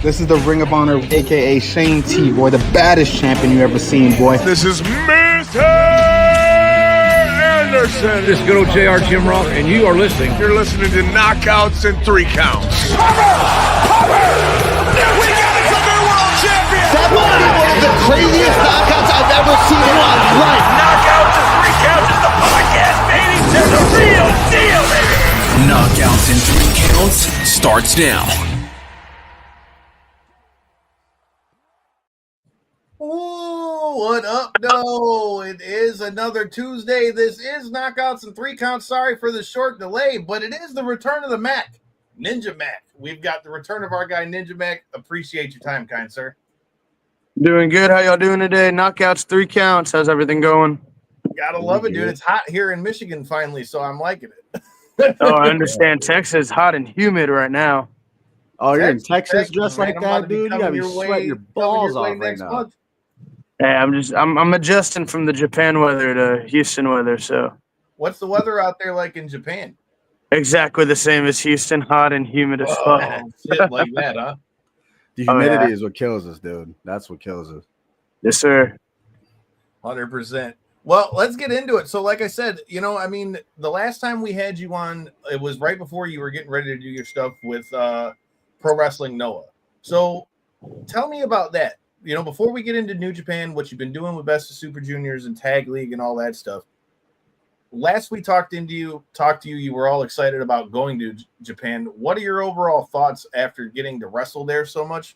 This is the Ring of Honor, a.k.a. Shane T, boy, the baddest champion you ever seen, boy. This is Mr. Anderson. This is good old JR Jim Ross, and you are listening. You're listening to Knockouts and Three Counts. Cover! We got it, the new world champion! That might be one of the craziest knockouts I've ever seen in my life. Knockouts and Three Counts is the podcast, baby! It's the real deal, baby! Knockouts and Three Counts starts now. Ooh, what up, no? It is another Tuesday. This is Knockouts and Three Counts. Sorry for the short delay, but it is the return of the Mack, Ninja Mack. We've got the return of our guy, Ninja Mack. Appreciate your time, kind sir. Doing good. How y'all doing today? Knockouts, 3 counts. How's everything going? Gotta love it, dude. It's hot here in Michigan finally, so I'm liking it. Oh, I understand. Texas is hot and humid right now. Oh, you're in Texas dressed like that, dude? You gotta be sweating your balls off right now. Hey, I'm adjusting from the Japan weather to Houston weather. So, what's the weather out there like in Japan? Exactly the same as Houston, hot and humid as fuck. Shit like that, huh? The humidity is what kills us, dude. That's what kills us. Yes, sir. 100%. Well, let's get into it. So, like I said, the last time we had you on, it was right before you were getting ready to do your stuff with Pro Wrestling Noah. So, tell me about that. Before we get into New Japan, what you've been doing with Best of Super Juniors and Tag League and all that stuff. Last we talked to you, you were all excited about going to Japan. What are your overall thoughts after getting to wrestle there so much?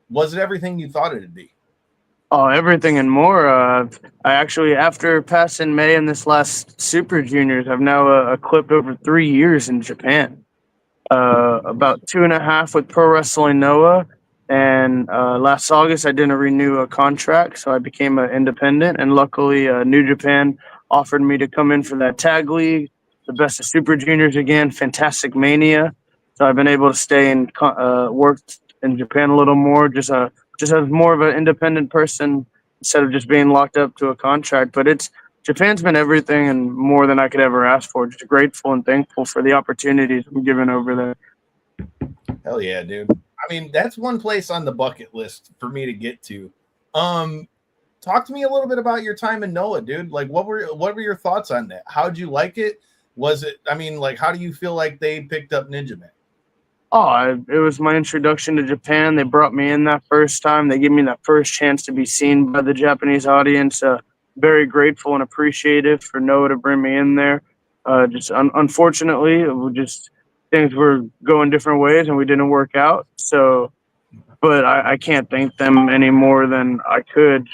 Was it everything you thought it'd be? Oh, everything and more. I actually, after passing May in this last Super Juniors, I've now clipped over 3 years in Japan. About 2.5 with Pro Wrestling Noah. And last August, I didn't renew a contract, so I became an independent. And luckily, New Japan offered me to come in for that tag league, the Best of Super Juniors again, Fantastic Mania. So I've been able to stay and work in Japan a little more, just as more of an independent person instead of just being locked up to a contract. But Japan's been everything and more than I could ever ask for. Just grateful and thankful for the opportunities I'm given over there. Hell yeah, dude. I mean, that's one place on the bucket list for me to get to. Talk to me a little bit about your time in Noah, dude. Like, what were your thoughts on that? How'd you like it? How do you feel like they picked up Ninja Man? Oh, it was my introduction to Japan. They brought me in that first time. They gave me that first chance to be seen by the Japanese audience. Very grateful and appreciative for Noah to bring me in there. Unfortunately, things were going different ways and we didn't work out. So, but I can't thank them any more than I could.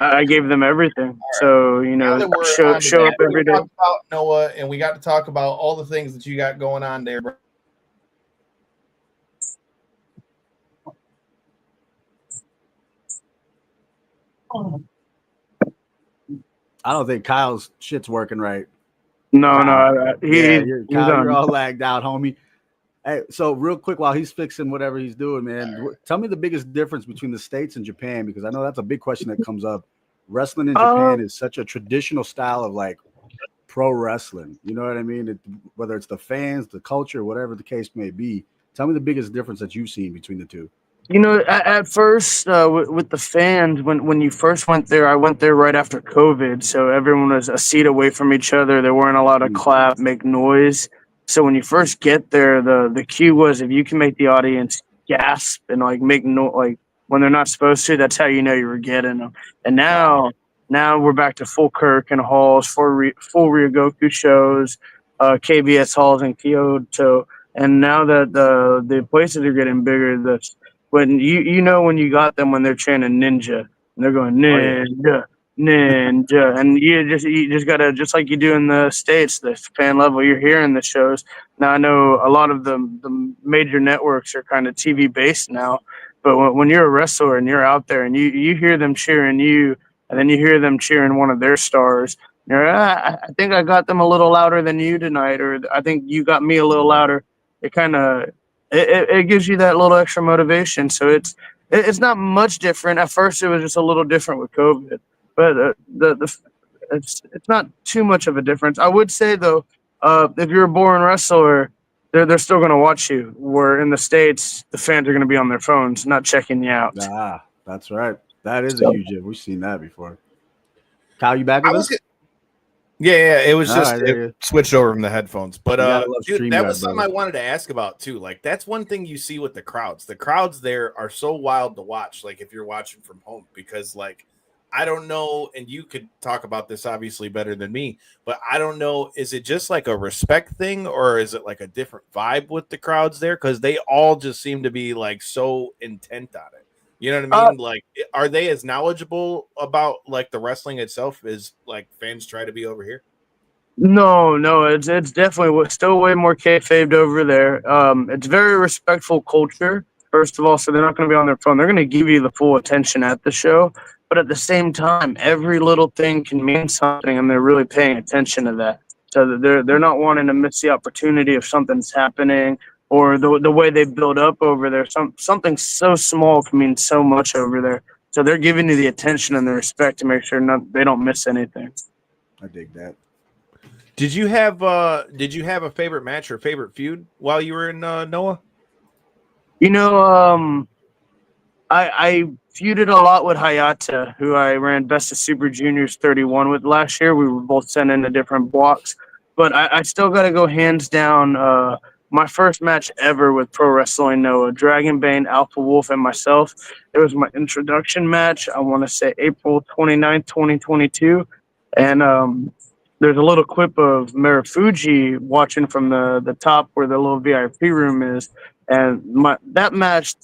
I gave them everything. So, show up every day. We talked about Noah and we got to talk about all the things that you got going on there, bro. I don't think Kyle's shit's working right. No, you're all lagged out, homie. Hey, so real quick, while he's fixing whatever he's doing, man, tell me the biggest difference between the States and Japan, because I know that's a big question that comes up. Wrestling in Japan is such a traditional style of like pro wrestling. You know what I mean? Whether it's the fans, the culture, whatever the case may be. Tell me the biggest difference that you've seen between the two. At first, with the fans, when you first went there, I went there right after COVID, so everyone was a seat away from each other. There weren't allowed to clap, make noise. So when you first get there, the cue was if you can make the audience gasp and make when they're not supposed to, that's how you know you were getting them. And now we're back to full Kirk halls, full Ryogoku shows, KBS halls in Kyoto, and now that the places are getting bigger, when you got them when they're chanting ninja and they're going ninja, ninja, and you just gotta, just like you do in the States, the fan level, you're hearing the shows. Now I know a lot of the major networks are kind of TV based now, but when you're a wrestler and you're out there and you hear them cheering you, and then you hear them cheering one of their stars, you're I think I got them a little louder than you tonight, or I think you got me a little louder. It kind of it gives you that little extra motivation. So it's not much different. At first, it was just a little different with COVID, but it's not too much of a difference. I would say though, if you're a born wrestler, they're still going to watch you. Where in the States, the fans are going to be on their phones, not checking you out. Ah, that's right. That is So- a huge hit. We've seen that before. Kyle, you back I with was us? Yeah, it was All just right, there you it switched over from the headphones. But You gotta love dude, that StreamYard, was something brother. I wanted to ask about too. Like that's one thing you see with the crowds. The crowds there are so wild to watch, like if you're watching from home, because like I don't know, and you could talk about this obviously better than me, but I don't know, is it just like a respect thing or is it like a different vibe with the crowds there? Because they all just seem to be like so intent on it. You know what I mean? Like, are they as knowledgeable about like the wrestling itself as like fans try to be over here? No, it's definitely still way more kayfabed over there. It's very respectful culture, first of all, so they're not going to be on their phone. They're going to give you the full attention at the show, but at the same time, every little thing can mean something, and they're really paying attention to that. So that they're not wanting to miss the opportunity if something's happening or the way they build up over there. Something so small can mean so much over there. So they're giving you the attention and the respect to make sure they don't miss anything. I dig that. Did you have a favorite match or favorite feud while you were in Noah? You know, I feuded a lot with Hayata, who I ran Best of Super Juniors 31 with last year. We were both sent into different blocks, but I still got to go hands down. My first match ever with Pro Wrestling Noah, Dragon Bane, Alpha Wolf, and myself. It was my introduction match. I want to say April 29th, 2022. And there's a little clip of Marufuji watching from the top where the little VIP room is. And that match,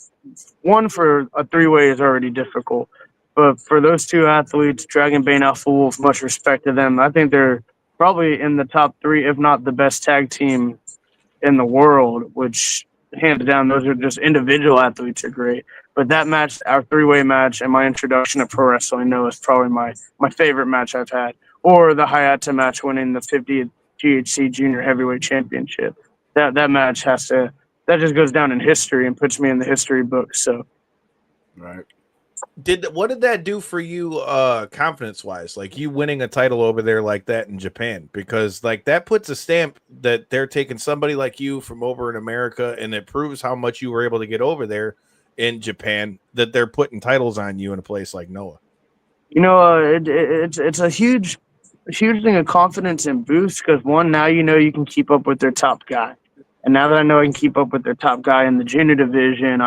one for a three-way is already difficult. But for those two athletes, Dragon Bane, Alpha Wolf, much respect to them. I think they're probably in the top three, if not the best tag team in the world, which hands down, those are just individual athletes are great. But that match, our three-way match, and my introduction to pro wrestling, know is probably my favorite match I've had. Or the Hayata match winning the 50th GHC Junior Heavyweight Championship. That match that just goes down in history and puts me in the history books. So, Right. What did that do for you confidence wise? Like you winning a title over there like that in Japan, because like that puts a stamp that they're taking somebody like you from over in America, and it proves how much you were able to get over there in Japan, that they're putting titles on you in a place like Noah. you know, it's a huge thing of confidence and boost because one, now you know you can keep up with their top guy. And now that I know I can keep up with their top guy in the junior division,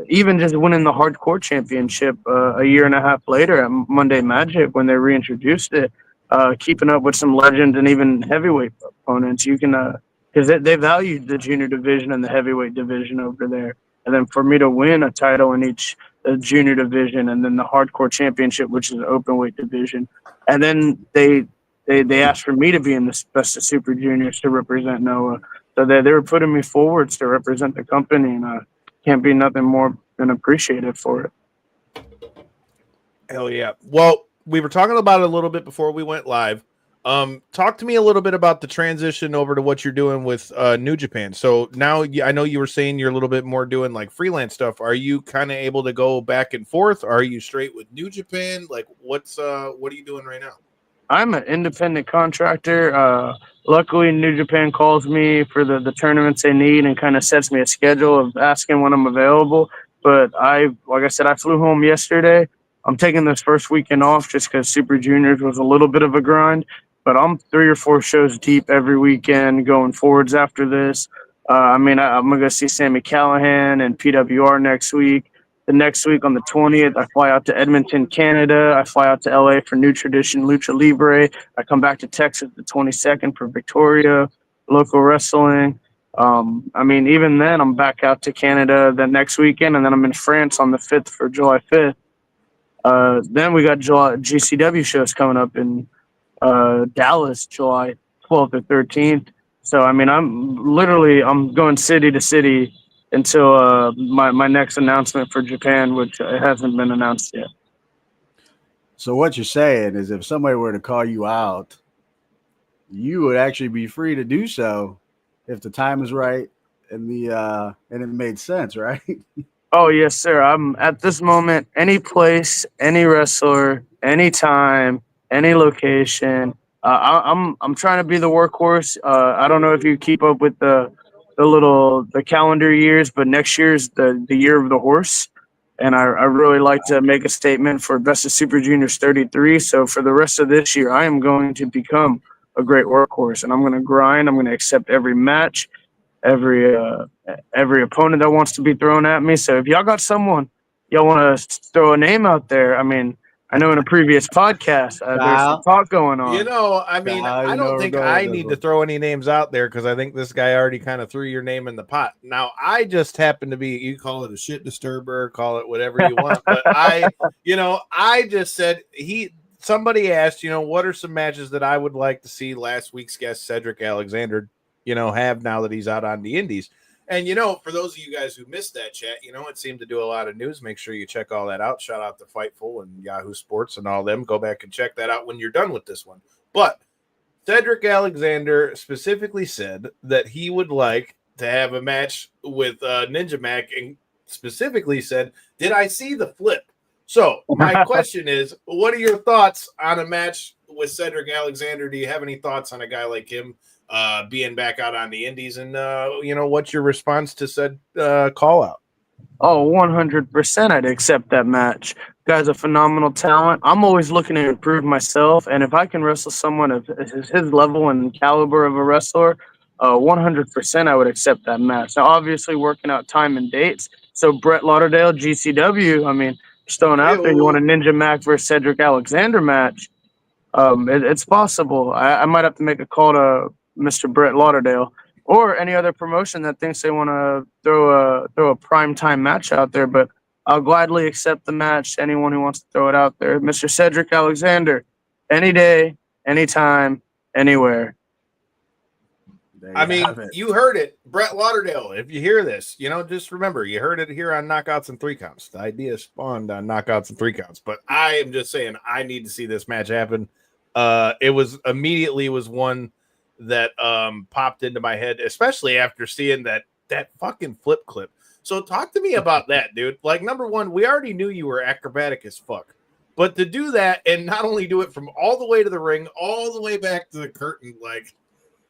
even just winning the hardcore championship a year and a half later at Monday Magic when they reintroduced it, keeping up with some legends and even heavyweight opponents, you can because they valued the junior division and the heavyweight division over there. And then for me to win a title in each junior division and then the hardcore championship, which is an open weight division, and then they asked for me to be in the Best of Super Juniors to represent Noah. So they were putting me forwards to represent the company, and I can't be nothing more than appreciated for it. Hell yeah. Well, we were talking about it a little bit before we went live. Talk to me a little bit about the transition over to what you're doing with New Japan. So now I know you were saying you're a little bit more doing like freelance stuff. Are you kind of able to go back and forth? Are you straight with New Japan? Like what are you doing right now? I'm an independent contractor. Luckily, New Japan calls me for the tournaments they need and kind of sets me a schedule of asking when I'm available. But like I said, I flew home yesterday. I'm taking this first weekend off just because Super Juniors was a little bit of a grind. But I'm 3 or 4 shows deep every weekend going forwards after this. I'm going to go see Sammy Callahan and PWR next week. The next week on the 20th, I fly out to Edmonton, Canada. I fly out to LA for New Tradition Lucha Libre. I come back to Texas the 22nd for Victoria, local wrestling. Even then, I'm back out to Canada the next weekend, and then I'm in France on the 5th for July 5th. Then we got GCW shows coming up in Dallas, July 12th or 13th. So, I'm going city to city until my next announcement for Japan, which hasn't been announced yet. So what you're saying is if somebody were to call you out, you would actually be free to do so if the time is right and it made sense, right? Oh, yes, sir. I'm at this moment, any place, any wrestler, anytime, any location. I'm trying to be the workhorse. I don't know if you keep up with the the calendar years, but next year's the year of the horse. And I really like to make a statement for Best of Super Juniors 33. So for the rest of this year, I am going to become a great workhorse, and I'm going to grind. I'm going to accept every match, every opponent that wants to be thrown at me. So if y'all got someone, y'all want to throw a name out there. I mean, I know in a previous podcast, there's some talk going on. You know, I mean, I don't think I need to throw any names out there because I think this guy already kind of threw your name in the pot. Now, I just happen to be, you call it a shit disturber, call it whatever you want, but I just said somebody asked, what are some matches that I would like to see last week's guest, Cedric Alexander, have now that he's out on the indies. And, for those of you guys who missed that chat, it seemed to do a lot of news. Make sure you check all that out. Shout out to Fightful and Yahoo Sports and all them. Go back and check that out when you're done with this one. But Cedric Alexander specifically said that he would like to have a match with Ninja Mack and specifically said, did I see the flip? So my question is, what are your thoughts on a match with Cedric Alexander? Do you have any thoughts on a guy like him being back out on the indies? And, what's your response to said call out? Oh, 100% I'd accept that match. Guy's a phenomenal talent. I'm always looking to improve myself, and if I can wrestle someone of his level and caliber of a wrestler, 100% I would accept that match. Now, obviously, working out time and dates. So Brett Lauderdale, GCW, I mean, just throwing out there, you want a Ninja Mack versus Cedric Alexander match. It's possible. I might have to make a call to Mr. Brett Lauderdale or any other promotion that thinks they want to throw a prime time match out there, but I'll gladly accept the match. Anyone who wants to throw it out there, Mr. Cedric Alexander, any day, anytime, anywhere. I mean, you heard it, Brett Lauderdale. If you hear this, just remember, you heard it here on Knockouts and Three Counts. The idea spawned on Knockouts and Three Counts, but I am just saying I need to see this match happen. It was one that popped into my head, especially after seeing that fucking flip clip. So talk to me about that, dude. Like, number one, we already knew you were acrobatic as fuck, but to do that and not only do it from all the way to the ring, all the way back to the curtain, like,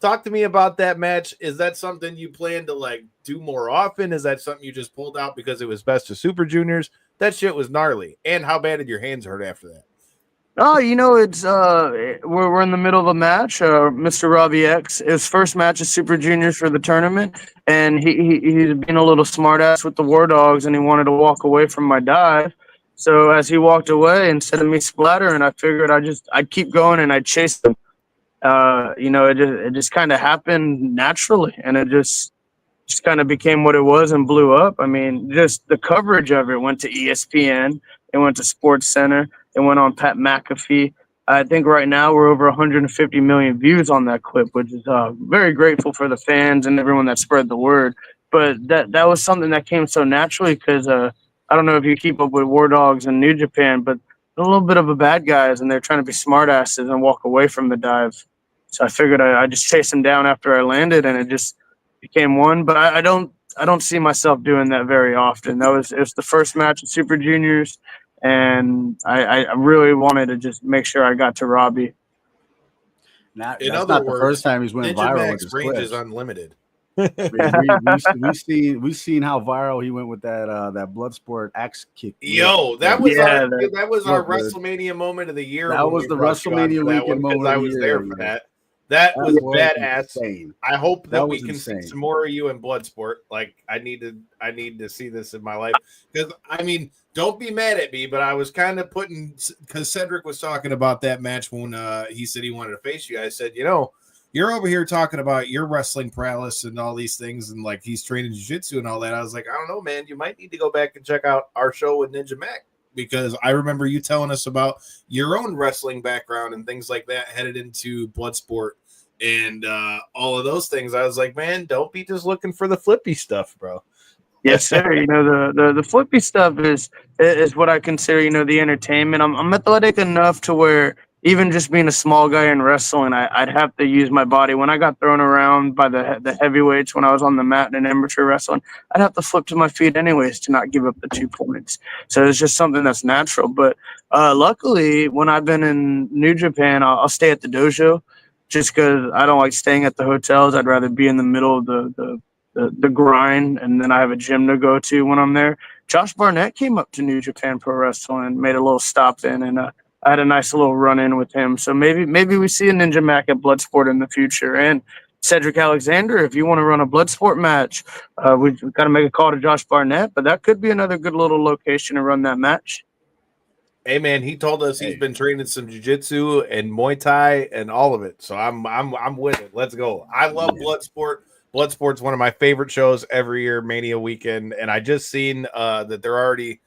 talk to me about that match. Is that something you plan to do more often? Is that something you just pulled out because it was Best of Super Juniors? That shit was gnarly. And how bad did your hands hurt after that? Oh, it's we're in the middle of a match. Mr. Robbie X, his first match of Super Juniors for the tournament, and he's being a little smartass with the War Dogs, and he wanted to walk away from my dive. So as he walked away, instead of me splattering, I figured I'd keep going and I'd chase him. It just kind of happened naturally, and it just kind of became what it was and blew up. I mean, just the coverage of it went to ESPN, it went to Sports Center. It went on Pat McAfee. I think right now we're over 150 million views on that clip, which is very grateful for the fans and everyone that spread the word. But that was something that came so naturally because I don't know if you keep up with War Dogs and New Japan, but they're a little bit of a bad guys and they're trying to be smartasses and walk away from the dive. So I figured I just chase them down after I landed, and it just became one. But I don't see myself doing that very often. It was the first match of Super Juniors. And I really wanted to just make sure I got to Robbie. In other words, the first time he's went Ninja viral. Mack's range is unlimited. We've seen how viral he went with that Bloodsport axe kick. Yo, that was our WrestleMania moment of the year. That was the WrestleMania weekend moment. I was there for that. That was badass. Insane. I hope that we can see some more of you in Bloodsport. Like, I need to see this in my life. Because, I mean, don't be mad at me, but I was kind of because Cedric was talking about that match when he said he wanted to face you. I said, you're over here talking about your wrestling prowess and all these things, and like he's training jiu-jitsu and all that. I was like, I don't know, man. You might need to go back and check out our show with Ninja Mack, because I remember you telling us about your own wrestling background and things like that headed into Bloodsport and all of those things. I was like, man, don't be just looking for the flippy stuff, bro. Yes, sir. The flippy stuff is what I consider, the entertainment. I'm athletic enough to where even just being a small guy in wrestling, I'd have to use my body. When I got thrown around by the heavyweights when I was on the mat in amateur wrestling, I'd have to flip to my feet anyways to not give up the 2 points. So it's just something that's natural. But luckily, when I've been in New Japan, I'll stay at the dojo just because I don't like staying at the hotels. I'd rather be in the middle of the the grind, and then I have a gym to go to when I'm there. Josh Barnett came up to New Japan Pro Wrestling, made a little stop in, and I had a nice little run in with him. So maybe we see a Ninja Mack at Bloodsport in the future. And Cedric Alexander, if you want to run a Bloodsport match, we've got to make a call to Josh Barnett, but that could be another good little location to run that match. Hey man, he told us he's been training some jiu-jitsu and Muay Thai and all of it. So I'm with it. Let's go. I love Bloodsport. Bloodsport's one of my favorite shows every year, Mania weekend, and I just seen that they're already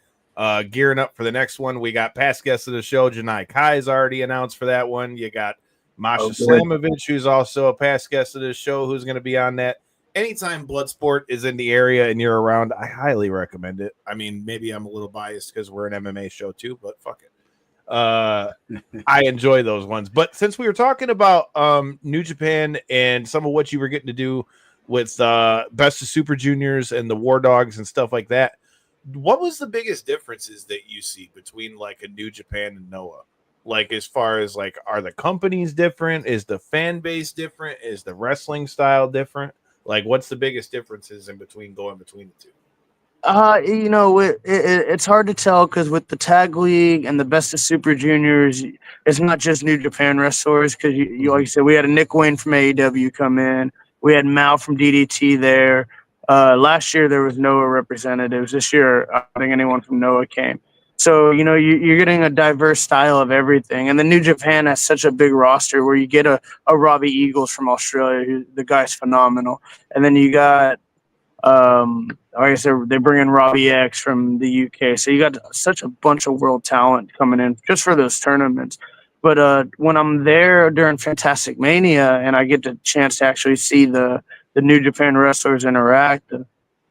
gearing up for the next one. We got past guests of the show. Janai Kai is already announced for that one. You got Masha Slamovich, who's also a past guest of this show, who's going to be on that. Anytime Bloodsport is in the area and you're around, I highly recommend it. I mean, maybe I'm a little biased because we're an MMA show too, but fuck it. I enjoy those ones. But since we were talking about New Japan and some of what you were getting to do with Best of Super Juniors and the War Dogs and stuff like that, what was the biggest differences that you see between like a New Japan and Noah? Like, as far as like, are the companies different? Is the fan base different? Is the wrestling style different? Like, what's the biggest differences in between going between the two? It's hard to tell because with the tag league and the Best of Super Juniors, it's not just New Japan wrestlers. Because you like you said, we had a Nick Wayne from AEW come in. We had Mal from DDT there. Last year there was Noah representatives. This year, I don't think anyone from Noah came. So, you're getting a diverse style of everything. And the New Japan has such a big roster where you get a Robbie Eagles from Australia. The guy's phenomenal. And then you got, like I said, they bring in Robbie X from the UK. So you got such a bunch of world talent coming in just for those tournaments. But when I'm there during Fantastic Mania and I get the chance to actually see the New Japan wrestlers interact,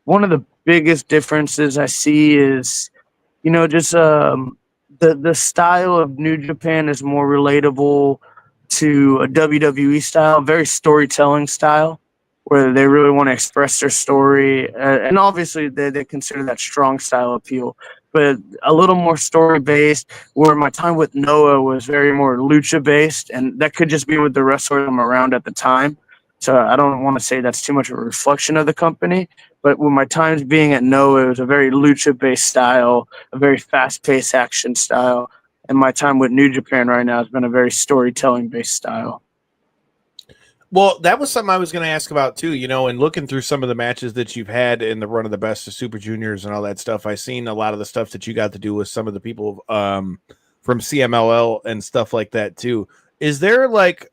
one of the biggest differences I see is, just the style of New Japan is more relatable to a WWE style, very storytelling style, where they really want to express their story. And obviously they consider that strong style appeal, but a little more story-based, where my time with Noah was very more lucha-based, and that could just be with the wrestlers I'm around at the time. So I don't want to say that's too much of a reflection of the company, but with my times being at Noah, it was a very lucha-based style, a very fast-paced action style. And my time with New Japan right now has been a very storytelling-based style. Well, that was something I was going to ask about too, and looking through some of the matches that you've had in the run of the Best of Super Juniors and all that stuff, I've seen a lot of the stuff that you got to do with some of the people from CMLL and stuff like that too. Is there like,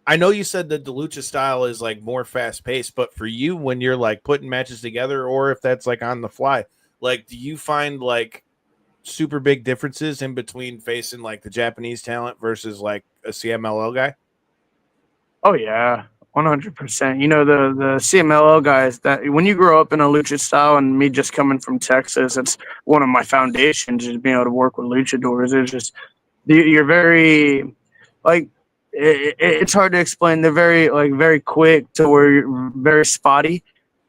I know you said that the lucha style is like more fast paced, but for you, when you're like putting matches together, or if that's like on the fly, like, do you find like super big differences in between facing like the Japanese talent versus like a CMLL guy? Oh yeah, 100%. The CMLL guys, that when you grow up in a lucha style, and me just coming from Texas, it's one of my foundations is being able to work with luchadors. It's just you're very like. It's hard to explain. They're very quick to where you're very spotty.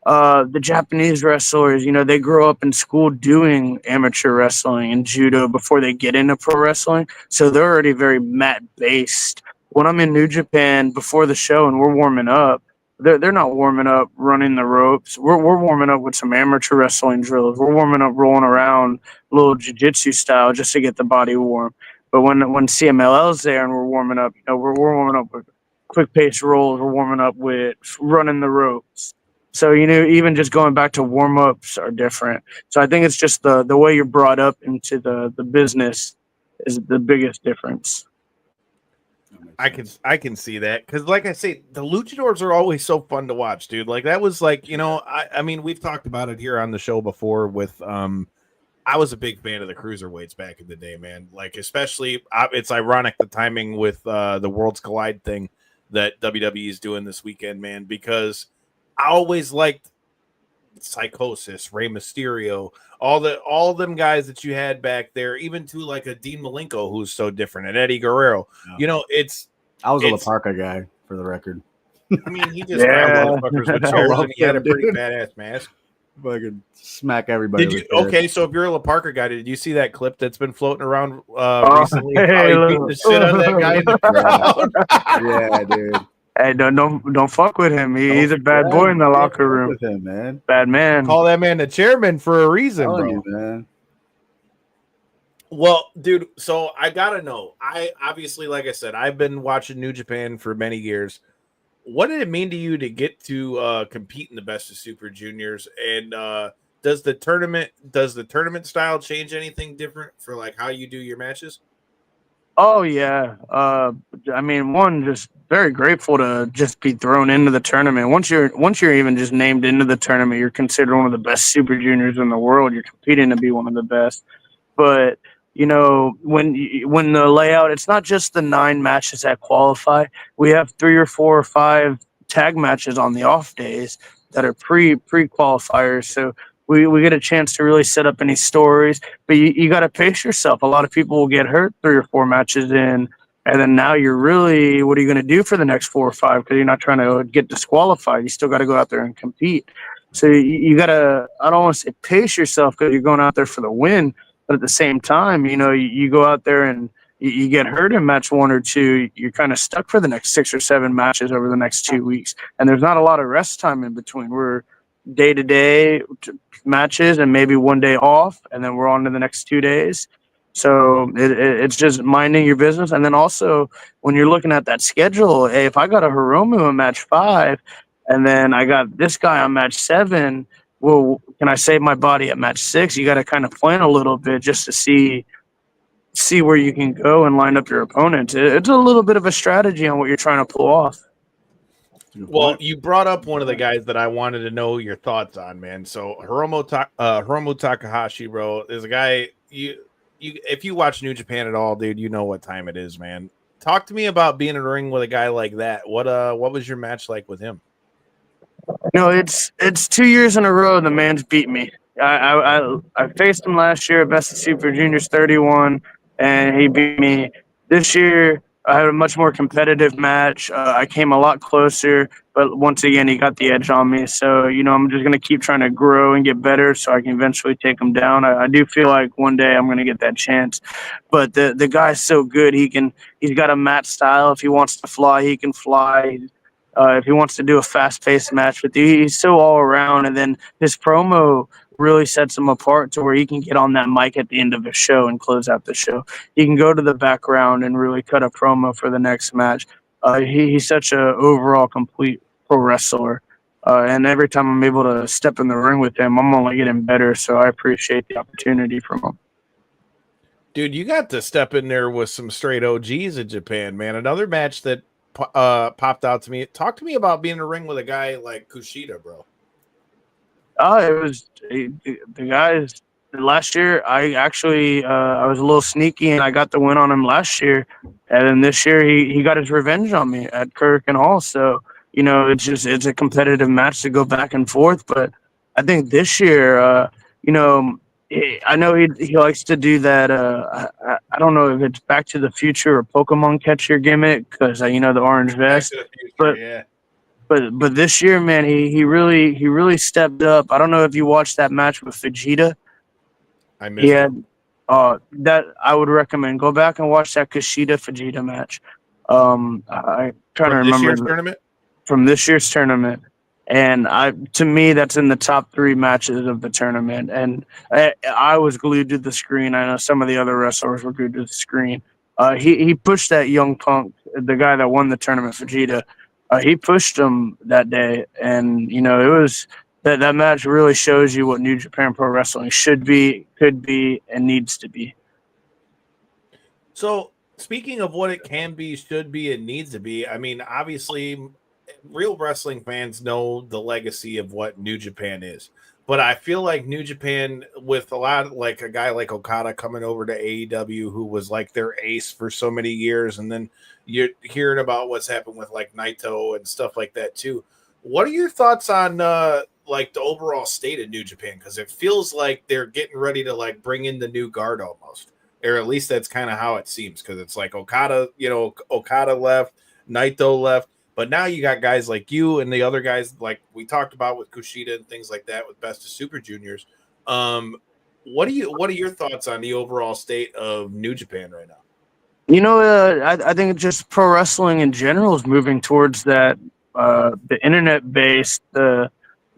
The Japanese wrestlers, they grow up in school doing amateur wrestling and judo before they get into pro wrestling. So they're already very mat based. When I'm in New Japan before the show and we're warming up, they're not warming up running the ropes. We're warming up with some amateur wrestling drills. We're warming up rolling around a little jiu-jitsu style just to get the body warm. But when CMLL's there and we're warming up, we're warming up with quick pace rolls. We're warming up with running the ropes. So, even just going back to warm ups are different. So I think it's just the way you're brought up into the business is the biggest difference. I can see that, because like I say, the luchadors are always so fun to watch, dude. Like that was like, I mean, we've talked about it here on the show before with I was a big fan of the cruiserweights back in the day, man. Like, especially, it's ironic the timing with the Worlds Collide thing that WWE is doing this weekend, man, because I always liked Psychosis, Rey Mysterio, all them guys that you had back there, even to like a Dean Malenko who's so different, and Eddie Guerrero. Yeah. I was a La Parka guy, for the record. I mean, he just grabbed motherfuckers with chairs, and he had a pretty badass mask. Fucking smack everybody. Did you? Okay, so if you're a La Parker guy, did you see that clip that's been floating around recently? How he beat the shit out of that guy in the crowd. Yeah, dude. Hey, don't fuck with him. He's a bad Yeah, boy in the you can't locker fuck room. with him, man. Bad man. Call that man the chairman for a reason, Telling bro. you, man. Well, dude, so I gotta know. I obviously, like I said, I've been watching New Japan for many years. What did it mean to you to get to compete in the Best of Super Juniors? And does the tournament style change anything different for like how you do your matches? Oh yeah. I mean, one, just very grateful to just be thrown into the tournament. Once you're even just named into the tournament, you're considered one of the best super juniors in the world. You're competing to be one of the best. But when the layout, it's not just the 9 matches that qualify. We have 3 or 4 or 5 tag matches on the off days that are pre qualifiers. So we get a chance to really set up any stories. But you got to pace yourself. A lot of people will get hurt 3 or 4 matches in, and then now you're really, what are you going to do for the next 4 or 5? Because you're not trying to get disqualified. You still got to go out there and compete. So you got to, I don't want to say pace yourself because you're going out there for the win. But at the same time, you go out there and you get hurt in match 1 or 2, you're kind of stuck for the next 6 or 7 matches over the next 2 weeks. And there's not a lot of rest time in between. We're day-to-day matches and maybe one day off, and then we're on to the next 2 days. So it's just minding your business. And then also, when you're looking at that schedule, hey, if I got a Hiromu in match 5, and then I got this guy on match 7, well, can I save my body at match 6? You got to kind of plan a little bit just to see where you can go and line up your opponent. It's a little bit of a strategy on what you're trying to pull off. Well, you brought up one of the guys that I wanted to know your thoughts on, man. So Hiromu Takahashi, bro, is a guy you if you watch New Japan at all, dude, you know what time it is, man. Talk to me about being in a ring with a guy like that. What was your match like with him? No, it's 2 years in a row the man's beat me. I faced him last year at Best of Super Juniors 31, and he beat me. This year, I had a much more competitive match. I came a lot closer, but once again, he got the edge on me. So, I'm just going to keep trying to grow and get better so I can eventually take him down. I do feel like one day I'm going to get that chance. But the guy's so good. He's got a mat style. If he wants to fly, he can fly. If he wants to do a fast-paced match with you, he's so all around. And then his promo really sets him apart to where he can get on that mic at the end of the show and close out the show. He can go to the background and really cut a promo for the next match. He's such a overall complete pro wrestler. And every time I'm able to step in the ring with him, I'm only getting better. So I appreciate the opportunity from him. Dude, you got to step in there with some straight OGs in Japan, man. Another match that popped out to me. Talk to me about being in a ring with a guy like Kushida, bro. It was the guys last year. I actually I was a little sneaky and I got the win on him last year, and then this year he got his revenge on me at Kirk and Hall. So it's a competitive match to go back and forth. But I think this year, I know he likes to do that. I don't know if it's Back to the Future or Pokemon Catcher gimmick because the orange vest. Back to the Future, But yeah. But this year, man, he really stepped up. I don't know if you watched that match with Vegeta. I missed it. That I would recommend. Go back and watch that Kushida Vegeta match. I trying to remember this year's tournament? From this year's tournament. And to me, that's in the top 3 matches of the tournament. And I was glued to the screen. I know some of the other wrestlers were glued to the screen. He pushed that young punk, the guy that won the tournament, Vegeta. He pushed him that day, and it was that match really shows you what New Japan Pro Wrestling should be, could be, and needs to be. So, speaking of what it can be, should be, and needs to be, I mean, obviously, real wrestling fans know the legacy of what New Japan is. But I feel like New Japan, with a lot like a guy like Okada coming over to AEW, who was like their ace for so many years, and then you're hearing about what's happened with like Naito and stuff like that too. What are your thoughts on like the overall state of New Japan? Because it feels like they're getting ready to like bring in the new guard almost, or at least that's kind of how it seems. Because it's like Okada left, Naito left. But now you got guys like you and the other guys like we talked about with Kushida and things like that with Best of Super Juniors. What are your thoughts on the overall state of New Japan right now? I think just pro wrestling in general is moving towards that, the internet based,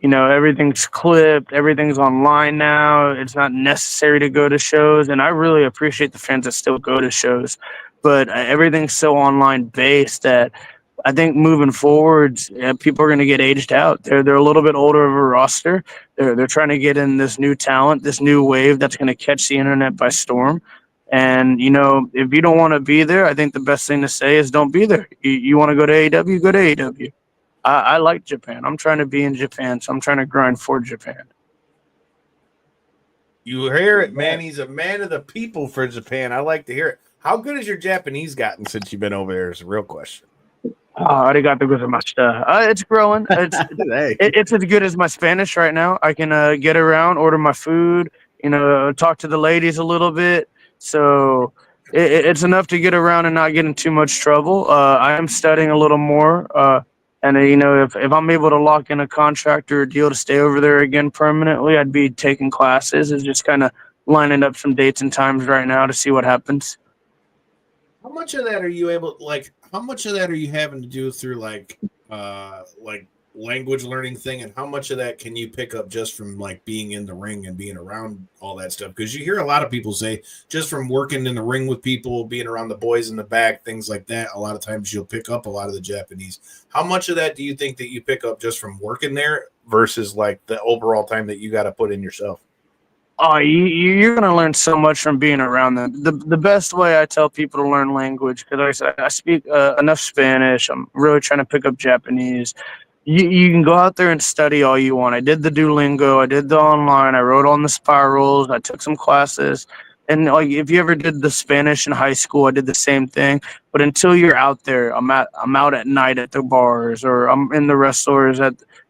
everything's clipped, everything's online now. It's not necessary to go to shows, and I really appreciate the fans that still go to shows, but everything's so online based that I think moving forwards, people are going to get aged out. They're a little bit older of a roster. They're trying to get in this new talent, this new wave that's going to catch the internet by storm. And if you don't want to be there, I think the best thing to say is don't be there. You want to go to AEW, go to AEW. I like Japan. I'm trying to be in Japan, so I'm trying to grind for Japan. You hear it, man. He's a man of the people for Japan. I like to hear it. How good has your Japanese gotten since you've been over there? Is a real question. Arigato gozaimasu. It's growing. It's as good as my Spanish right now. I can get around, order my food, talk to the ladies a little bit. So it's enough to get around and not get in too much trouble. I am studying a little more. And if I'm able to lock in a contract or a deal to stay over there again permanently, I'd be taking classes and just kind of lining up some dates and times right now to see what happens. How much of that are you how much of that are you having to do through like language learning thing, and how much of that can you pick up just from like being in the ring and being around all that stuff? Because you hear a lot of people say just from working in the ring with people, being around the boys in the back, things like that, a lot of times you'll pick up a lot of the Japanese. How much of that do you think that you pick up just from working there versus like the overall time that you got to put in yourself? Oh, you're going to learn so much from being around them. The best way I tell people to learn language, because I speak enough Spanish. I'm really trying to pick up Japanese. You can go out there and study all you want. I did the Duolingo. I did the online. I wrote on the spirals. I took some classes. And like, if you ever did the Spanish in high school, I did the same thing. But until you're out there, I'm out at night at the bars, or I'm in the wrestlers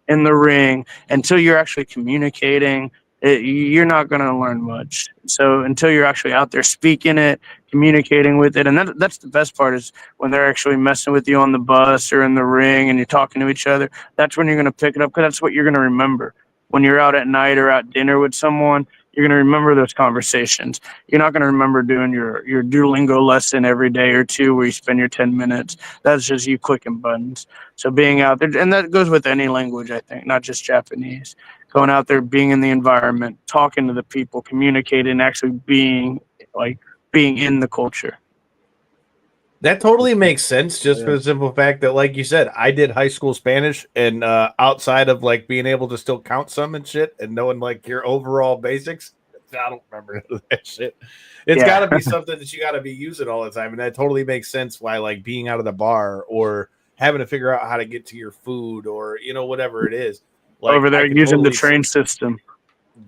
in the ring. Until you're actually communicating, you're not going to learn much. So until you're actually out there speaking it, communicating with it, and that's the best part, is when they're actually messing with you on the bus or in the ring and you're talking to each other. That's when you're going to pick it up, because that's what you're going to remember. When you're out at night or at dinner with someone, you're going to remember those conversations. You're not going to remember doing your Duolingo lesson every day or two where you spend your 10 minutes. That's just you clicking buttons. So being out there, and that goes with any language, I think, not just Japanese. Going out there, being in the environment, talking to the people, communicating, actually being in the culture. That totally makes sense, just for the simple fact that, like you said, I did high school Spanish, and outside of like being able to still count some and shit and knowing like your overall basics, I don't remember that shit. It's got to be something that you got to be using all the time, and that totally makes sense why like being out of the bar or having to figure out how to get to your food or whatever it is. Like, over there using the train system.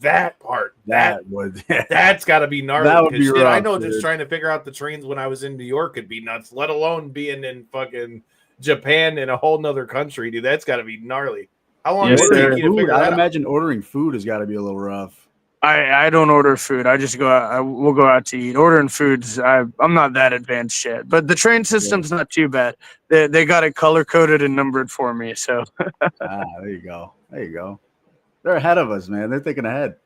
That part, that's got to be gnarly. That would be rough, I know, dude. just trying to figure out the trains when I was in New York would be nuts, let alone being in fucking Japan in a whole nother country, dude. That's got to be gnarly. How long would it take you to figure that out? I imagine ordering food has got to be a little rough. I don't order food. I just go out. We'll go out to eat. Ordering foods, I'm not that advanced yet. But the train system's not too bad. They got it color coded and numbered for me. So there you go. They're ahead of us, man. They're thinking ahead.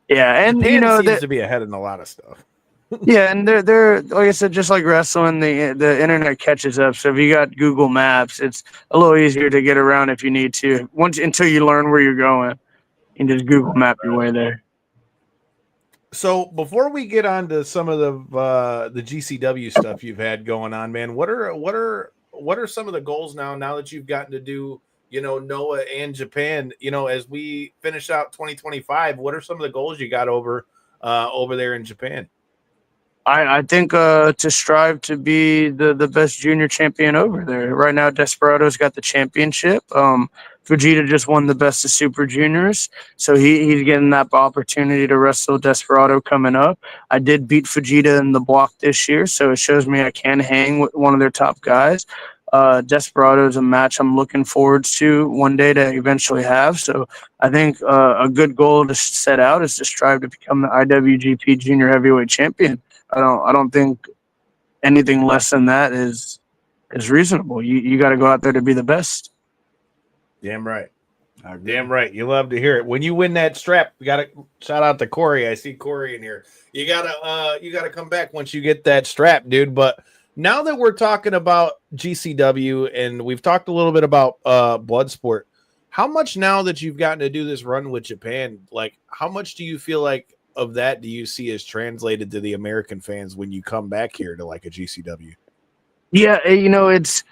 Yeah, and Japan seems to be ahead in a lot of stuff. Yeah, and they're like I said, just like wrestling, the internet catches up. So if you got Google Maps, it's a little easier to get around if you need to. Until you learn where you're going, you can just Google Map your way there. So before we get on to some of the GCW stuff you've had going on, man, what are some of the goals now that you've gotten to do, Noah and Japan, as we finish out 2025, what are some of the goals you got over there in Japan? I think to strive to be the best junior champion over there. Right now, Desperado's got the championship. Fujita just won the Best of Super Juniors, so he's getting that opportunity to wrestle Desperado coming up. I did beat Fujita in the block this year, so it shows me I can hang with one of their top guys. Desperado is a match I'm looking forward to one day to eventually have. So I think a good goal to set out is to strive to become the IWGP Junior Heavyweight Champion. I don't think anything less than that is reasonable. You got to go out there to be the best. Damn right. Damn right. You love to hear it. When you win that strap, we got to shout out to Corey. I see Corey in here. You gotta come back once you get that strap, dude. But Now that we're talking about GCW and we've talked a little bit about Bloodsport, how much now that you've gotten to do this run with Japan, like how much do you feel like of that do you see as translated to the American fans when you come back here to like a GCW? Yeah, it's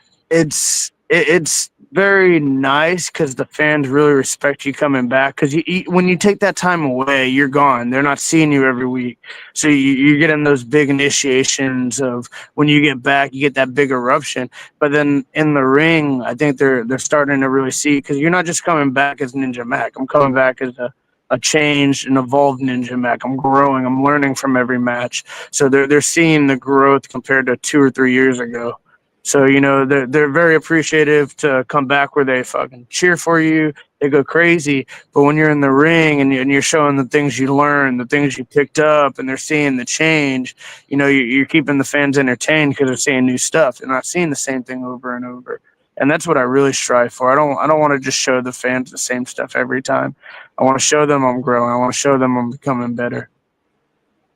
very nice because the fans really respect you coming back. Because when you take that time away, you're gone. They're not seeing you every week, so you're getting those big initiations of when you get back, you get that big eruption. But then in the ring, I think they're starting to really see because you're not just coming back as Ninja Mack. I'm coming back as a changed and evolved Ninja Mack. I'm growing. I'm learning from every match. So they're seeing the growth compared to 2 or 3 years ago. So, they're very appreciative to come back where they fucking cheer for you. They go crazy. But when you're in the ring and you're showing the things you learned, the things you picked up, and they're seeing the change, you're keeping the fans entertained because they're seeing new stuff. They're not seeing the same thing over and over. And that's what I really strive for. I don't want to just show the fans the same stuff every time. I want to show them I'm growing. I want to show them I'm becoming better.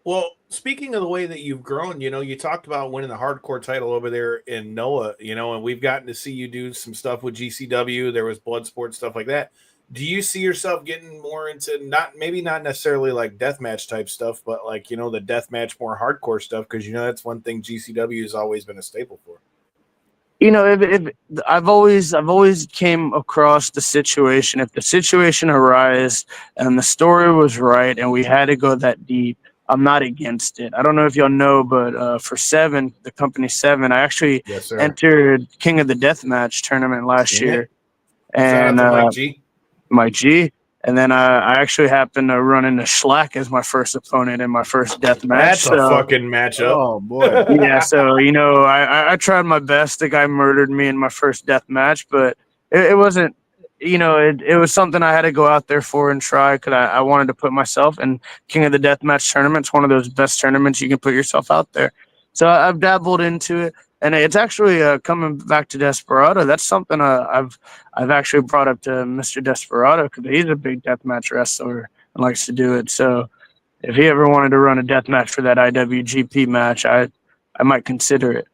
Well, speaking of the way that you've grown, you talked about winning the hardcore title over there in Noah, and we've gotten to see you do some stuff with GCW. There was Bloodsport, stuff like that. Do you see yourself getting more into not necessarily like deathmatch type stuff, but like, the deathmatch, more hardcore stuff? Because, that's one thing GCW has always been a staple for. If I've always came across the situation. If the situation arose and the story was right and we had to go that deep, I'm not against it. I don't know if y'all know, but for Seven, the company Seven, I actually entered King of the Deathmatch tournament last year, and Mike G. And then I actually happened to run into Schlack as my first opponent in my first death match. That's a fucking matchup. Oh boy. Yeah, so I tried my best. The guy murdered me in my first death match, but it wasn't. It was something I had to go out there for and try because I wanted to put myself in King of the Deathmatch tournament. It's one of those best tournaments you can put yourself out there. So I've dabbled into it, and it's actually coming back to Desperado. That's something I've actually brought up to Mr. Desperado because he's a big deathmatch wrestler and likes to do it. So if he ever wanted to run a deathmatch for that IWGP match, I might consider it.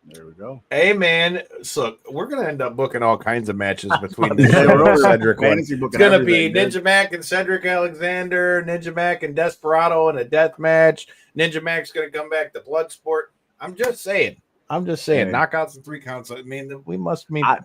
There we go. Hey, man. So we're going to end up booking all kinds of matches between Ninja and Cedric. It's going to be Ninja Mack and Cedric Alexander, Ninja Mack and Desperado in a death match. Ninja Mack's going to come back to Bloodsport. I'm just saying. Hey. Knockouts and 3 counts. I mean, we must make that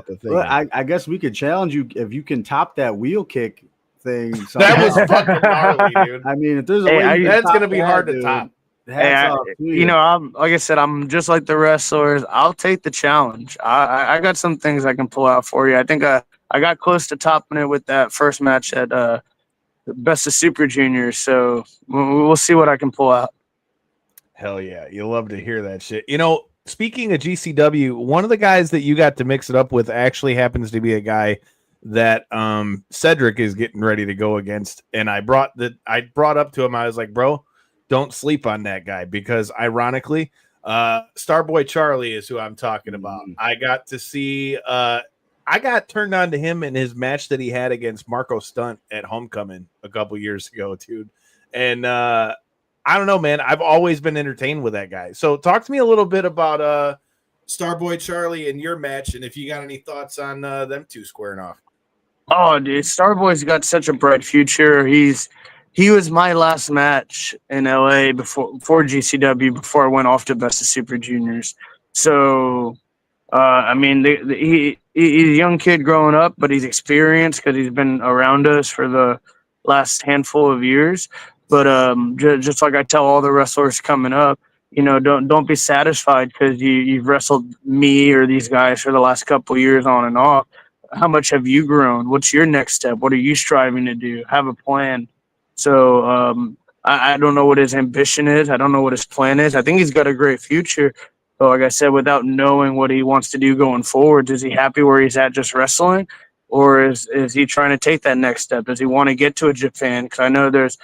the thing. I guess we could challenge you if you can top that wheel kick thing. That was fucking gnarly, dude. I mean, if there's a way that's going to be hard to top. Hey, I'm like I said, I'm just like the wrestlers. I'll take the challenge. I got some things I can pull out for you. I think I got close to topping it with that first match at Best of Super Juniors. So we'll see what I can pull out. Hell yeah, you love to hear that shit. Speaking of GCW, one of the guys that you got to mix it up with actually happens to be a guy that Cedric is getting ready to go against, and I brought up to him. I was like, bro, don't sleep on that guy because ironically, Starboy Charlie is who I'm talking about. I got to see, I got turned on to him in his match that he had against Marco Stunt at Homecoming a couple years ago, dude. And I don't know, man. I've always been entertained with that guy. So talk to me a little bit about Starboy Charlie and your match, and if you got any thoughts on them two squaring off. Oh, dude, Starboy's got such a bright future. He was my last match in LA before GCW, before I went off to Best of Super Juniors. So, I mean, he's a young kid growing up, but he's experienced because he's been around us for the last handful of years. But just like I tell all the wrestlers coming up, don't be satisfied because you've wrestled me or these guys for the last couple of years on and off. How much have you grown? What's your next step? What are you striving to do? Have a plan. So I don't know what his ambition is. I don't know what his plan is. I think he's got a great future. But like I said, without knowing what he wants to do going forward, is he happy where he's at just wrestling? Or is he trying to take that next step? Does he want to get to a Japan? Because I know there's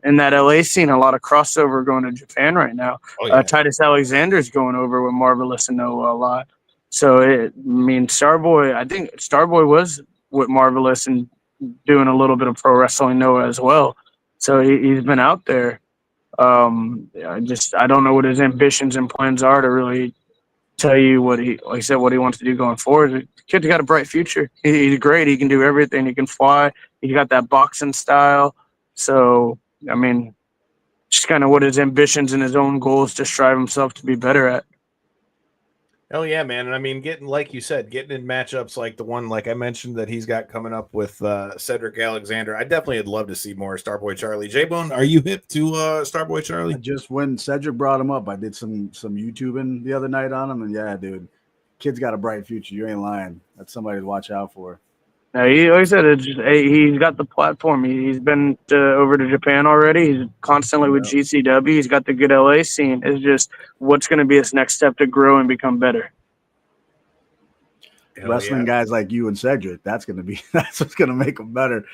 in that LA scene a lot of crossover going to Japan right now. Oh, yeah. Titus Alexander's going over with Marvelous and Noah a lot. So, Starboy, I think Starboy was with Marvelous and doing a little bit of pro wrestling Noah as well. So he's been out there. I don't know what his ambitions and plans are to really tell you what he wants to do going forward. The kid's got a bright future. He's great. He can do everything. He can fly. He got that boxing style. So, I mean, just kind of what his ambitions and his own goals to strive himself to be better at. Hell yeah, man. And I mean, like you said, getting in matchups like the one, like I mentioned, that he's got coming up with Cedric Alexander. I definitely would love to see more Starboy Charlie. J-Bone, are you hip to Starboy Charlie? Just when Cedric brought him up, I did some YouTubing the other night on him, and yeah, dude, kid's got a bright future. You ain't lying. That's somebody to watch out for. He always said he's got the platform. He's been over to Japan already. He's constantly with GCW. He's got the good LA scene. It's just what's going to be his next step to grow and become better. Wrestling guys like you and Cedric, that's what's going to make him better.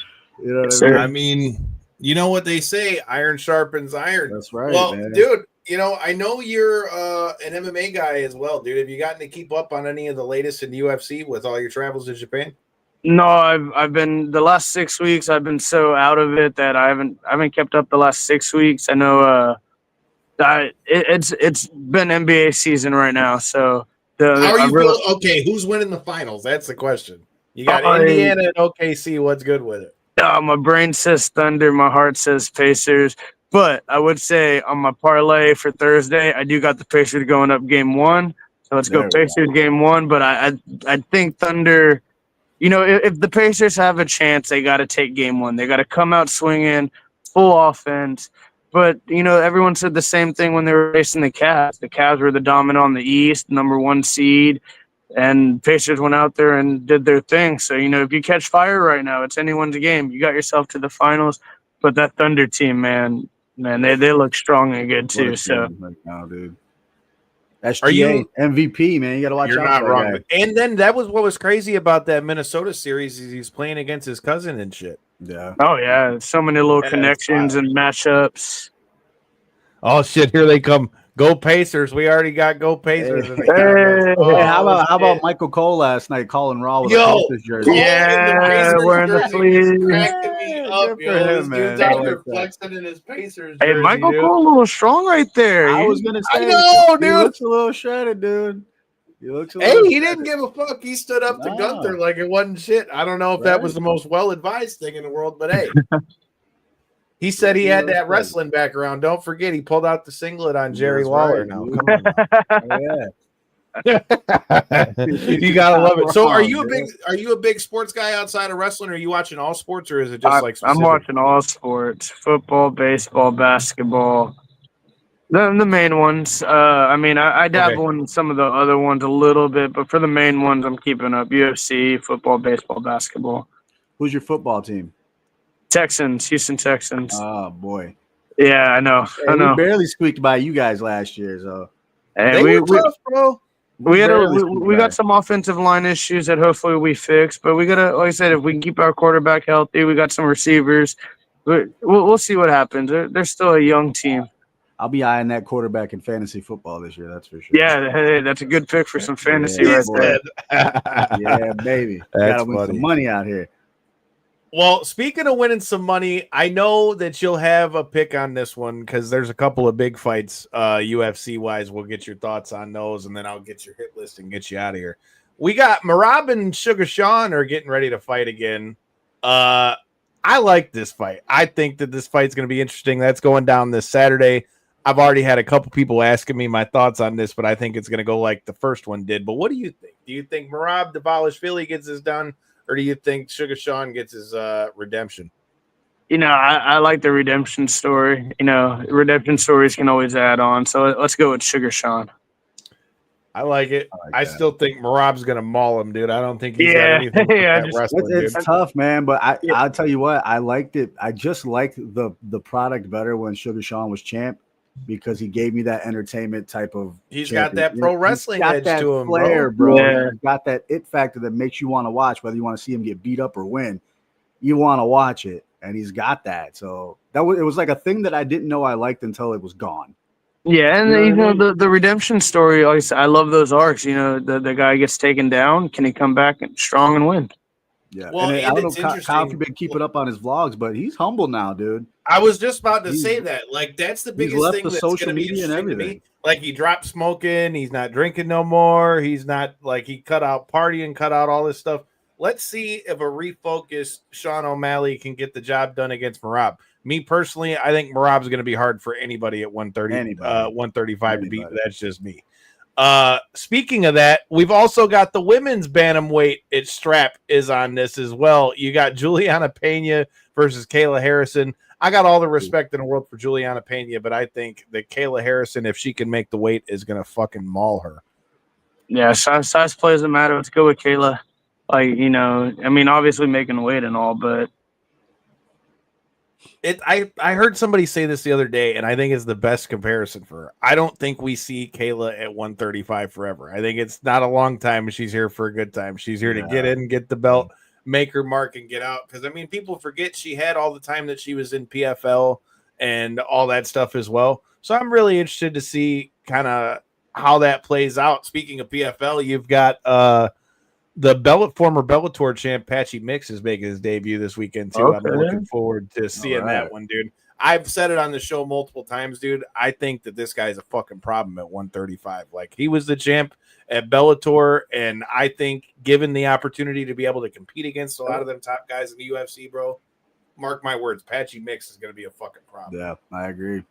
You know what I mean? I mean, you know what they say, iron sharpens iron. That's right. Well, man. dude, you know, I know you're an MMA guy as well, dude. Have you gotten to keep up on any of the latest in UFC with all your travels to Japan? No, I've been the last 6 weeks. I've been so out of it that I haven't kept up the last 6 weeks. I know it's been NBA season right now, so okay, who's winning the finals? That's the question. You got Indiana and OKC. What's good with it? My brain says Thunder, my heart says Pacers. But I would say on my parlay for Thursday, I do got the Pacers going up game 1. So let's go Pacers game 1. But I think Thunder. You know, if the Pacers have a chance, they got to take game 1. They got to come out swinging, full offense. But, you know, everyone said the same thing when they were facing the Cavs. The Cavs were the dominant on the East, number 1 seed, and Pacers went out there and did their thing. So, you know, if you catch fire right now, it's anyone's game. You got yourself to the finals. But that Thunder team, man, they look strong and good too. So, right now, dude. Are you MVP, man? You got to watch out. You're not wrong. And then that was what was crazy about that Minnesota series is he's playing against his cousin and shit. Yeah. Oh yeah, so many little connections and matchups. Oh shit! Here they come. Go Pacers. We already got Go Pacers. Hey, how about Michael Cole last night calling Raw with a Pacers jersey? Yeah, wearing the fleece. Flexing in his Pacers jersey. Hey, Michael Cole a little strong right there. I was gonna say, I know, dude. He looks a little shredded, dude. He didn't give a fuck. He stood up to Gunther like it wasn't shit. I don't know if that was the most well-advised thing in the world, but hey. He said he had that wrestling background. Don't forget, he pulled out the singlet on Jerry Lawler now. Come on. You gotta love it. So, are you a big sports guy outside of wrestling? Are you watching all sports, or is it just like specific? I'm watching all sports: football, baseball, basketball. The main ones. I mean, I dabble in some of the other ones a little bit, but for the main ones, I'm keeping up: UFC, football, baseball, basketball. Who's your football team? Texans, Houston Texans. Oh boy. Yeah, I know. I know. We barely squeaked by you guys last year, so. Hey, we tough, bro. We got some offensive line issues that hopefully we fix, but we gotta, like I said, if we can keep our quarterback healthy, we got some receivers. We'll see what happens. They're still a young team. I'll be eyeing that quarterback in fantasy football this year. That's for sure. Yeah, hey, that's a good pick for some fantasy right there. Yeah, baby. Gotta win some money out here. Well, speaking of winning some money, I know that you'll have a pick on this one because there's a couple of big fights UFC-wise. We'll get your thoughts on those, and then I'll get your hit list and get you out of here. We got Merab and Sugar Sean are getting ready to fight again. I like this fight. I think that this fight's going to be interesting. That's going down this Saturday. I've already had a couple people asking me my thoughts on this, but I think it's going to go like the first one did. But what do you think? Do you think Merab Dvalishvili gets this done? Or do you think Sugar Sean gets his redemption? You know, I like the redemption story. You know, redemption stories can always add on. So let's go with Sugar Sean. I like it. I still think Merab's going to maul him, dude. I don't think he's got anything wrestling. It's tough, man. But I'll tell you what, I liked it. I just liked the product better when Sugar Sean was champ because he gave me that entertainment type of. He's got that pro wrestling edge to him, flair, bro. Yeah. He's got that it factor that makes you want to watch, whether you want to see him get beat up or win. You want to watch it, and he's got that. So it was like a thing that I didn't know I liked until it was gone. Yeah, and you know the redemption story. I love those arcs. You know, the guy gets taken down. Can he come back strong and win? Yeah. Well, and I don't know, it's Kyle, if interesting. you've been keeping up on his vlogs, but he's humble now, dude. I was just about to He's- say that. Like, that's the he's biggest left thing the that's social going to be media and interesting to everything. me. Like, he dropped smoking. He's not drinking no more. He's not, like, he cut out partying, cut out all this stuff. Let's see if a refocused Sean O'Malley can get the job done against Marab. Me personally, I think Marab's going to be hard for anybody at 130, 135 to beat. That's just me. Speaking of that, we've also got the women's bantamweight. Its strap is on this as well. You got Juliana Pena versus Kayla Harrison. I got all the respect in the world for Juliana Pena, but I think that Kayla Harrison, if she can make the weight, is going to fucking maul her. Yeah, size play doesn't matter. Let's go with Kayla. Like, you know, I mean, obviously making weight and all, but I heard somebody say this the other day, and I think it's the best comparison for her. I don't think we see Kayla at 135 forever. I think it's not a long time. She's here for a good time. She's here to get in, get the belt, make her mark, and get out. Because, I mean, people forget she had all the time that she was in PFL and all that stuff as well. So I'm really interested to see kind of how that plays out. Speaking of PFL, you've got the former Bellator champ Patchy Mix is making his debut this weekend too. I'm looking forward to seeing that one, dude. I've said it on the show multiple times, dude. I think that this guy's a fucking problem at 135. Like, he was the champ at Bellator, and I think given the opportunity to be able to compete against a lot of them top guys in the UFC, bro, mark my words, Patchy Mix is going to be a fucking problem. Yeah, I agree.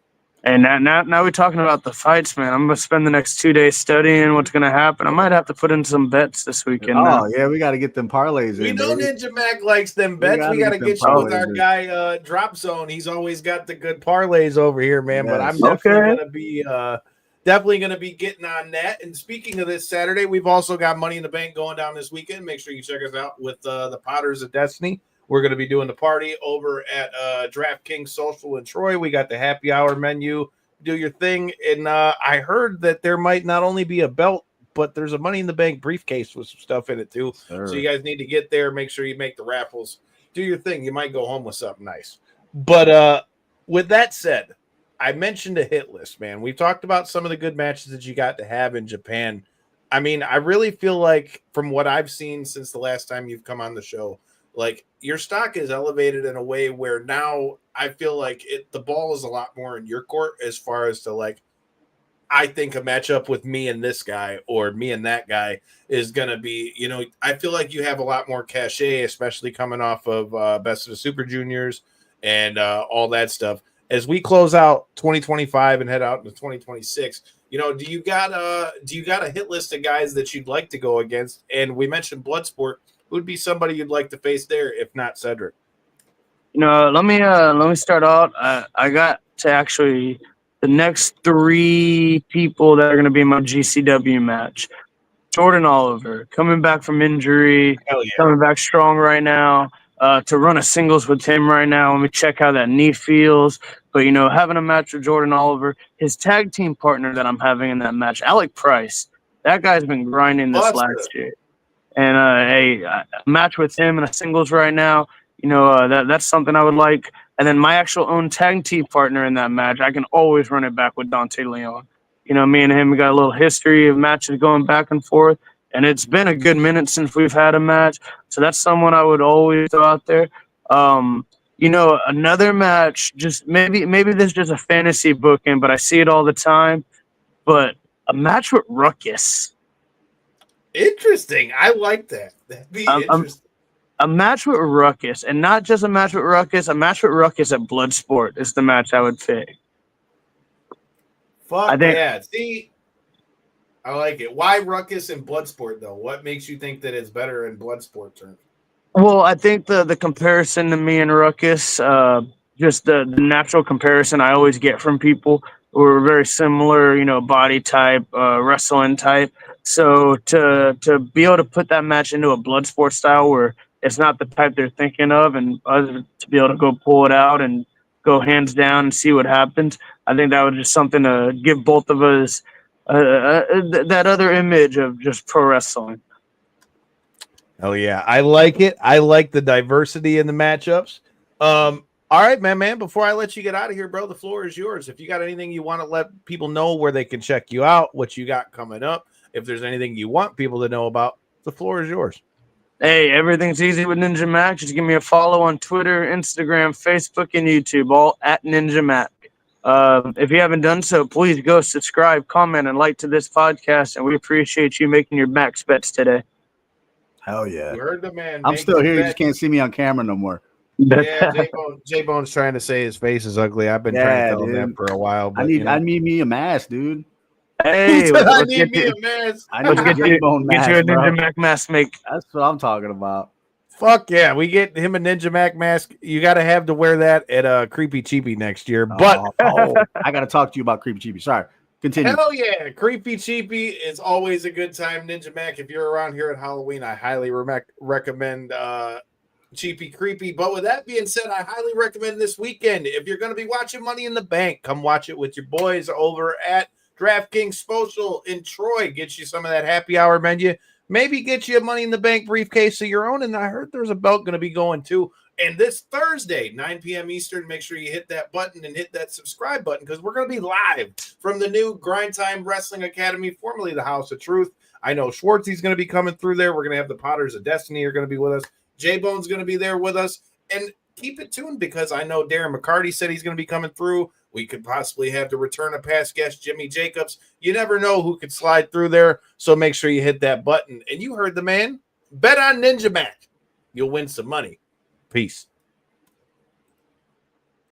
And now we're talking about the fights, man. I'm gonna spend the next 2 days studying what's gonna happen. I might have to put in some bets this weekend. Oh yeah, we got to get them parlays in. We know baby. Ninja Mac likes them bets. We got to get you with our guy Drop Zone. He's always got the good parlays over here, man. Yes. But I'm definitely gonna be getting on that. And speaking of this Saturday, we've also got Money in the Bank going down this weekend. Make sure you check us out with the Potters of Destiny. We're going to be doing the party over at DraftKings Social in Troy. We got the happy hour menu. Do your thing. And I heard that there might not only be a belt, but there's a Money in the Bank briefcase with some stuff in it too. Sure. So you guys need to get there. Make sure you make the raffles. Do your thing. You might go home with something nice. But with that said, I mentioned a hit list, man. We've talked about some of the good matches that you got to have in Japan. I mean, I really feel like from what I've seen since the last time you've come on the show, like, your stock is elevated in a way where now I feel like the ball is a lot more in your court as far as to, like, I think a matchup with me and this guy or me and that guy is going to be, you know, I feel like you have a lot more cachet, especially coming off of Best of the Super Juniors and all that stuff. As we close out 2025 and head out into 2026, you know, do you got a hit list of guys that you'd like to go against? And we mentioned Bloodsport. Would be somebody you'd like to face there, if not Cedric? You know, let me start out. I got to actually the next 3 people that are going to be in my GCW match. Jordan Oliver, coming back from injury, coming back strong right now. To run a singles with him right now, let me check how that knee feels. But, you know, having a match with Jordan Oliver, his tag team partner that I'm having in that match, Alec Price, that guy's been grinding this last year. And a match with him in a singles right now, you know, that's something I would like. And then my actual own tag team partner in that match, I can always run it back with Dante Leon. You know, me and him, we got a little history of matches going back and forth. And it's been a good minute since we've had a match. So that's someone I would always throw out there. You know, another match, just maybe this is just a fantasy booking, but I see it all the time. But a match with Ruckus. Interesting. I like that. That'd be interesting. A match with Ruckus, and not just a match with Ruckus, a match with Ruckus at Bloodsport is the match I would pick. Fuck yeah. See, I like it. Why Ruckus and Bloodsport, though? What makes you think that it's better in Bloodsport terms? Well, I think the comparison to me and Ruckus, just the natural comparison I always get from people. We're very similar, you know, body type, wrestling type. So to be able to put that match into a Bloodsport style where it's not the type they're thinking of, and to be able to go pull it out and go hands down and see what happens, I think that was just something to give both of us that other image of just pro wrestling. Oh yeah, I like it. I like the diversity in the matchups. All right, man. Before I let you get out of here, bro, the floor is yours. If you got anything you want to let people know where they can check you out, what you got coming up, if there's anything you want people to know about, the floor is yours. Hey, everything's easy with Ninja Mack. Just give me a follow on Twitter, Instagram, Facebook, and YouTube, all at Ninja Mack. If you haven't done so, please go subscribe, comment, and like to this podcast, and we appreciate you making your Max bets today. Hell yeah. You heard the man. I'm make still the here. You bet. just can't see me on camera no more. Yeah, J-Bone's trying to say his face is ugly. I've been trying to tell him that dude. for a while. But, I need me a mask, dude. Hey, I need me a mask. I need get a J-Bone you a mask, Ninja bro. Mack mask make. That's what I'm talking about. Fuck yeah, we get him a Ninja Mac mask. You got to have to wear that at Creepy Cheapy next year. But I got to talk to you about Creepy Cheapy. Sorry. Continue. Hell yeah, Creepy Cheapy is always a good time. Ninja Mac, if you're around here at Halloween, I highly recommend Cheapy Creepy. But with that being said, I highly recommend this weekend. If you're going to be watching Money in the Bank, come watch it with your boys over at DraftKings Social in Troy. Get you some of that happy hour menu. Maybe get you a Money in the Bank briefcase of your own. And I heard there's a belt going to be going too. And this Thursday, 9 p.m. Eastern, make sure you hit that button and hit that subscribe button because we're going to be live from the new Grind Time Wrestling Academy, formerly the House of Truth. I know Schwartzy's going to be coming through there. We're going to have the Potters of Destiny are going to be with us. J-Bone's going to be there with us. And keep it tuned because I know Darren McCarty said he's going to be coming through. We could possibly have the return of past guest Jimmy Jacobs. You never know who could slide through there, so make sure you hit that button. And you heard the man. Bet on Ninja Mac. You'll win some money. Peace.